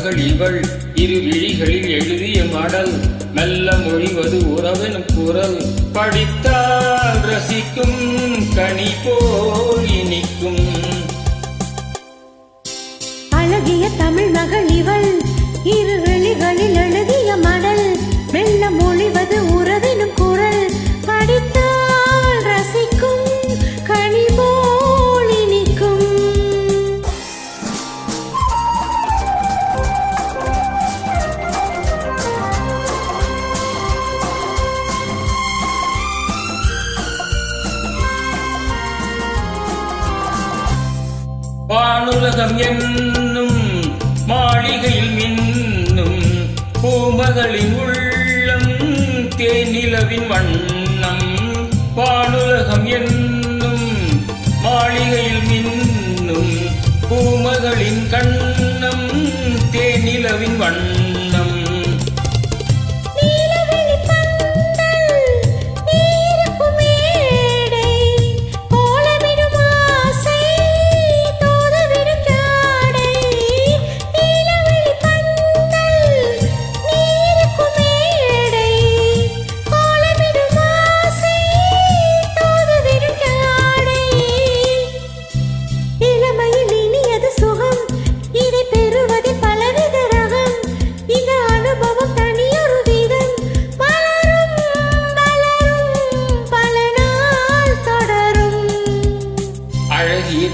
மகள் இவள் இரு விழிகளில் எழுதிய மடல் மெல்ல மொழிவது உறவெனும் குரல் படித்தால் ரசிக்கும் கனி போல் இனிக்கும். அழகிய தமிழ் மகள் இவள் இரு விழிகளில் எழுதிய மடல் மெல்ல மொழிவது உறவெனும் குரல் படித்தால் ரசிக்கும் கனி போல் இனிக்கும். வானுலகம் என்னும் மாளிகையில் மின்னும் பூமகளின் உள்ளம் தேனிலவின் வண்ணம். வானுலகம் என்னும் மாளிகையில் மின்னும் பூமகளின் கண்ணம் தேனிலவின் வண்ணம்.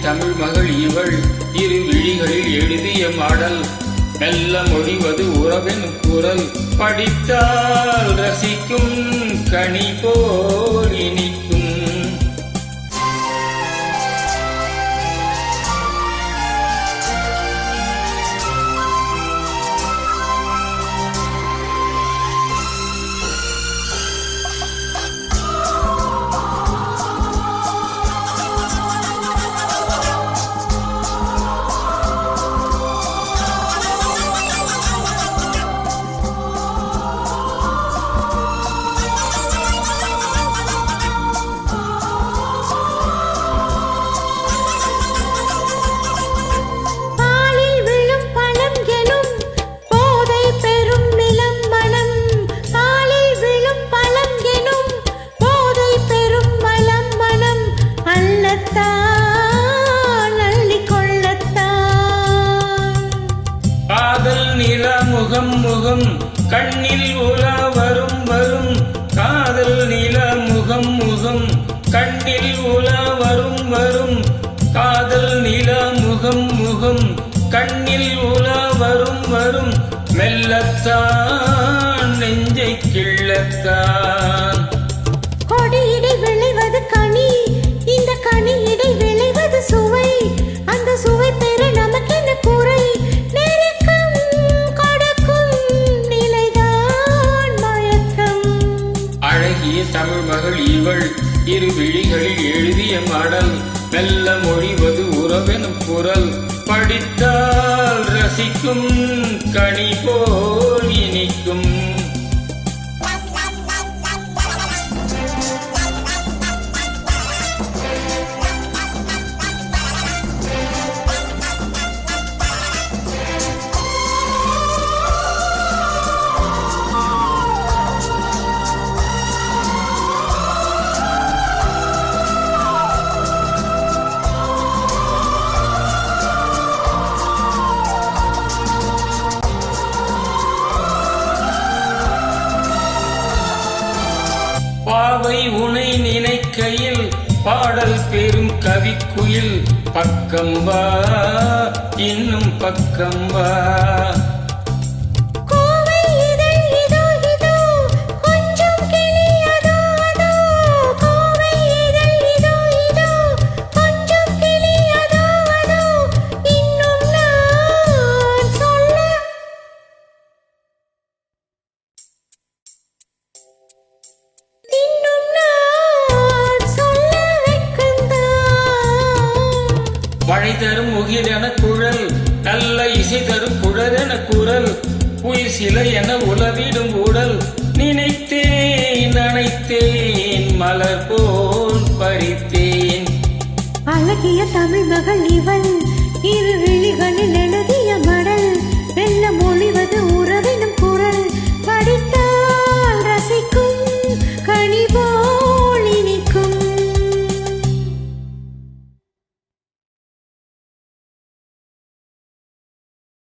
தமிழ் மகள் இவள் இரு விழிகளில் எழுதிய மாடல் மெல்ல மொழிவது உறவெனும் குரல் படித்தால் ரசிக்கும் கனி போல் இனிக்கும். முகம் முகம் கண்ணில் உலா வரும் வரும் காதல் நில முகம் முகம் கண்ணில் உலா வரும் வரும் காதல் நில முகம் முகம் கண்ணில் உலா வரும் வரும் மெல்லத்தான் நெஞ்சை கிள்ளத்தான். கொடியிடை விளைவது கனி, இந்த கனியிடை விளைவது சுவை, அந்த சுவை பெற நமக்கென்ன குறை, தமிழ் மகள் இவள் இரு விழிகளில் எழுதிய மாடல் மெல்ல மொழிவது உறவெனும் குரல் படித்தால் ரசிக்கும் கனி போல் இனிக்கும். பாவை உனை நினைக்கையில் பாடல் பெரும் கவிக்குயில் பக்கம் வா இன்னும் பக்கம் வா. மழை தரும் முகிலென குழல் நல்ல இசை தரும் குழலென குரல் உயிர் சிலை என உலவிடும் உடல் நினைத்தேன் அணைத்தேன் மலர் போல் பறித்தேன். அழகிய தமிழ் மகள் இவள் இரு விழிகளில் எழுதிய மடல் மெல்ல மொழிவது